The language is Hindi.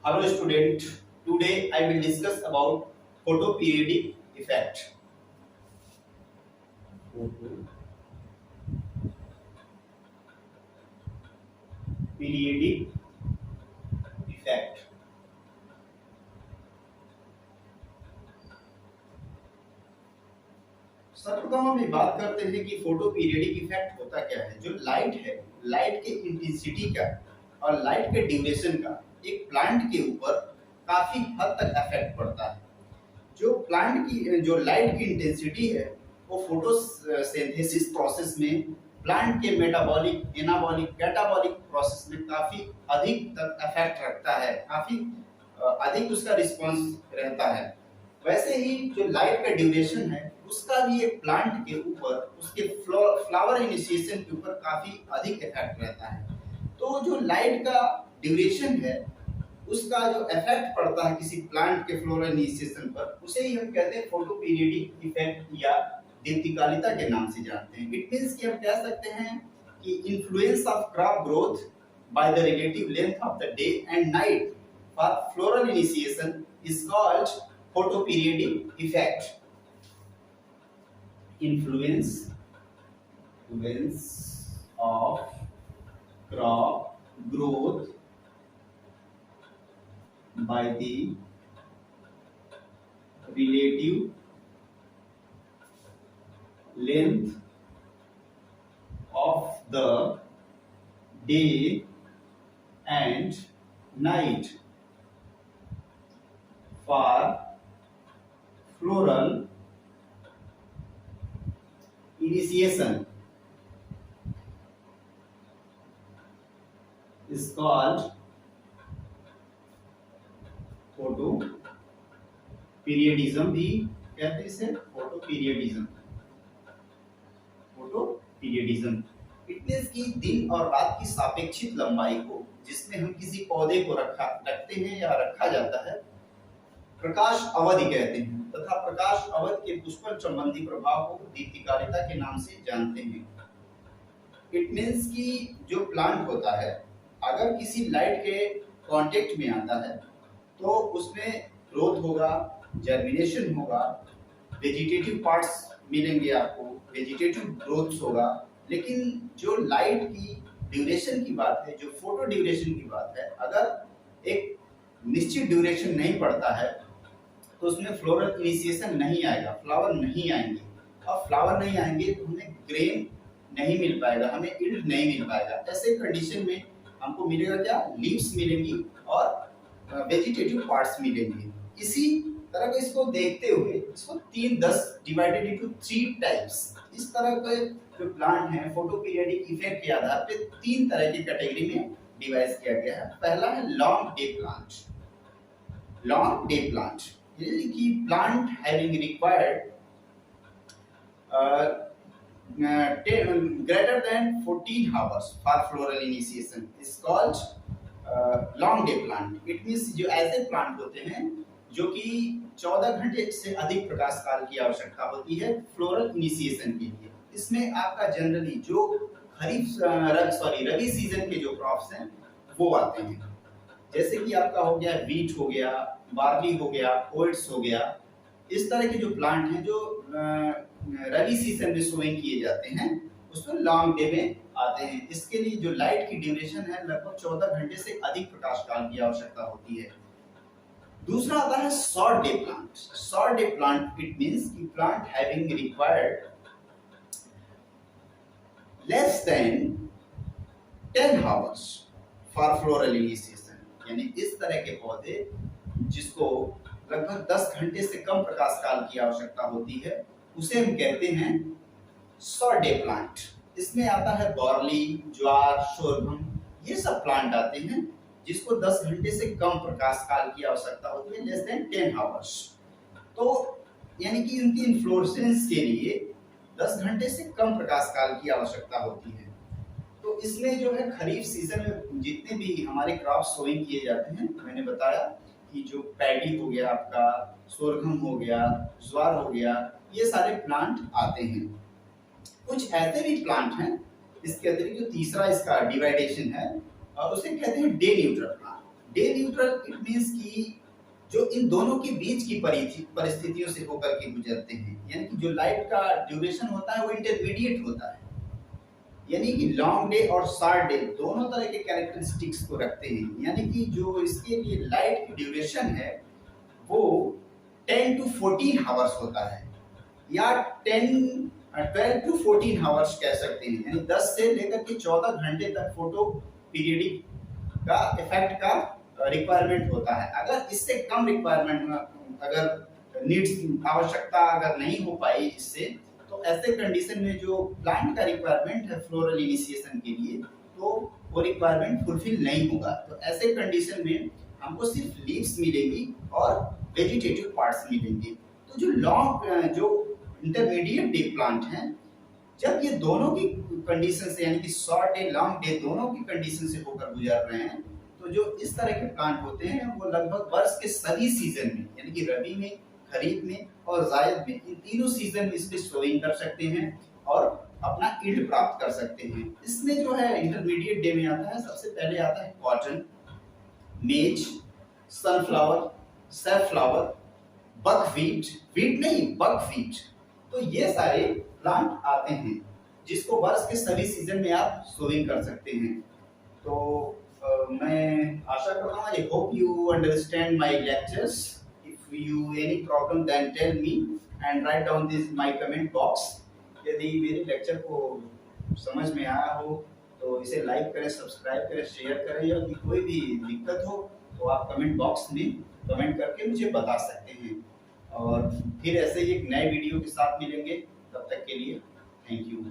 Hello student, today I will discuss about photoperiodic effect. Photoperiodic effect. सर्वप्रथम हम ये बात करते हैं कि फोटोपीरियडिक इफेक्ट होता क्या है। जो लाइट है, लाइट के इंटेंसिटी का और लाइट के ड्यूरेशन का एक प्लांट के ऊपर काफी हद तक इफेक्ट पड़ता है। जो प्लांट की जो लाइट की इंटेंसिटी है वो फोटोसिंथेसिस प्रोसेस में प्लांट के मेटाबॉलिक, एनाबॉलिक, कैटाबॉलिक प्रोसेस में काफी अधिक तक इफेक्ट रखता है, काफी अधिक उसका रिस्पांस रहता है। वैसे ही जो लाइट का ड्यूरेशन है उसका भी एक प्लांट के ऊपर, उसके फ्लावर इनिशिएशन के ऊपर काफी अधिक इफेक्ट रहता है। तो जो लाइट का ड्यूरेशन है उसका जो इफेक्ट पड़ता है किसी प्लांट के फ्लोरल इनिशिएशन पर, उसे ही हम कहते हैं फोटोपीरियडिक इफेक्ट या दीप्तिकालिता के नाम से जानते हैं। इट मींस कि हम कह सकते हैं कि influence of crop growth by the relative length of the day and night for floral initiation is called photoperiodic effect. Influence of crop growth by the relative length of the day and night for floral initiation is called photoperiodism भी कहते हैं इसे photoperiodism। इट मींस कि दिन और रात की सापेक्षिक लंबाई को, जिसमें हम किसी पौधे को रखते हैं या रखा जाता है, प्रकाश अवधि कहते हैं तथा प्रकाश अवधि के पुष्पन संबंधी प्रभाव को दीप्तिकालिता के नाम से जानते हैं। इट मींस कि जो प्लांट होता है अगर किसी लाइट के कांटेक्ट में आता है तो उसमें ग्रोथ होगा, जर्मिनेशन होगा, वेजिटेटिव पार्ट्स मिलेंगे आपको, वेजिटेटिव ग्रोथ होगा। लेकिन जो लाइट की ड्यूरेशन की बात है, जो फोटो ड्यूरेशन की बात है, अगर एक निश्चित ड्यूरेशन नहीं पड़ता है तो उसमें फ्लोरल इनिशिएशन नहीं आएगा, फ्लावर नहीं आएंगे, और फ्लावर नहीं आएंगे तो हमें ग्रेन नहीं मिल पाएगा, हमें यील्ड नहीं मिल पाएगा। ऐसे कंडीशन में हमको मिलेगा क्या? लीव्स मिलेंगी और वेजिटेटिव पार्ट्स मिलेंगे। इसी तरह का इसको देखते हुए इसको 3-10 डिवाइडेड इनटू 3 टाइप्स, इस तरह के जो प्लांट हैं फोटोपीरियडिक इफेक्ट के आधार पे 3 तरह की कैटेगरी में डिवाइड किया गया है। पहला है long day plant. Long day plant यानी कि plant having required greater than 14 hours for floral initiation is called long day plant. It means जो ऐसे प्लांट होते हैं जो कि 14 घंटे से अधिक प्रकाश काल की आवश्यकता होती है फ्लोरल इनिशिएशन के लिए। इसमें आपका जनरली जो रबी सीजन के जो क्रॉप्स हैं वो आते हैं, जैसे कि आपका हो गया वीट हो गया, बार्ली हो गया, ओट्स हो गया। इस तरह के जो प्लांट हैं जो रबी सीजन में सोइंग किए जाते हैं उसमें लॉन्ग डे में आते हैं। इसके लिए जो लाइट की ड्यूरेशन है लगभग 14 घंटे से अधिक प्रकाश काल की आवश्यकता होती है। दूसरा आता है short day plant. Short day plant it means कि plant having required less than 10 hours for floral initiation, यानी इस तरह के पौधे जिसको लगभग 10 घंटे से कम प्रकाश काल की आवश्यकता होती है उसे हम कहते हैं शॉर्ट डे प्लांट। इसमें आता है बार्ली, ज्वार, सोरघम, ये सब प्लांट आते हैं जिसको 10 घंटे से कम प्रकाश काल की आवश्यकता होती है, लेस देन 10 आवर्स। तो यानी कि उनकी इन्फ्लोरेसेंस के लिए 10 घंटे से कम प्रकाश काल की आवश्यकता होती है। तो इसमें जो है खरीफ सीजन में जितने भी हमारे क्रॉप सोइंग किए जाते हैं, मैंने बताया कि जो पैडी हो गया आपका, सोरघम हो गया, ज्वार हो गया, ये सारे प्लांट आते हैं। कुछ ऐसे भी प्लांट हैं इसके अतिरिक्त जो तीसरा इसका डिवाइडेशन है और उसे कहते हैं day neutral plant. Day neutral it means कि जो इन दोनों के बीच की परिस्थितियों से होकर के गुजरते हैं, यानी कि जो लाइट का ड्यूरेशन होता है वो इंटरमीडिएट होता है, यानी कि लॉन्ग डे और शॉर्ट डे दोनों तरह के कैरेक्टरिस्टिक्स को रखते हैं। यानी कि जो इसके लिए लाइट की ड्यूरेशन है वो 10 to 14 आवर्स होता है, या 12 to 14 आवर्स कह सकते हैं, यानी 10 से लेकर के 14 घंटे तक फोटो पीरियडिक का इफेक्ट का रिक्वायरमेंट होता है। अगर इससे कम रिक्वायरमेंट, अगर नीड्स आवश्यकता अगर नहीं हो पाई इससे, तो ऐसे कंडीशन में जो प्लांट का रिक्वायरमेंट है फ्लोरल इनिशिएशन के लिए, तो वो रिक्वायरमेंट फुलफिल नहीं होगा। तो ऐसे कंडीशन में हमको सिर्फ लीव्स मिलेंगी और वेजिटेटिव पार्ट्स मिलेंगे। तो जो इंटरमीडिएट डे प्लांट हैं, जब ये दोनों की कंडीशन से, यानी कि शॉर्ट डे लॉन्ग डे दोनों की कंडीशन से होकर गुजर रहे हैं, तो जो इस तरह के प्लांट होते हैं वो लगभग वर्ष के सभी सीजन में, यानी कि रबी में, खरीफ में और जायद में, इन तीनों सीजन में इसमें सोइंग कर सकते हैं और अपना ईल्ड प्राप्त कर सकते हैं। इसमें जो है इंटरमीडिएट डे में आता है, सबसे पहले आता है कॉटन, मेज, सनफ्लावर, सैफफ्लावर, बकव्हीट, व्हीट नहीं बकव्हीट, तो ये सारे प्लांट आते हैं जिसको वर्ष के सभी सीजन में आप सोइंग कर सकते हैं। तो मैं आशा करता हूँ, I hope you understand my lectures. If you any problem then tell me and write down this my comment box. यदि मेरे लेक्चर को समझ में आया हो तो इसे लाइक करें, सब्सक्राइब करें, शेयर करें, या कोई भी दिक्कत हो तो आप कमेंट बॉक्स में कमेंट करके मुझे बता सकते हैं। और फिर ऐसे ही एक नए वीडियो के साथ मिलेंगे, तब तक के लिए थैंक यू।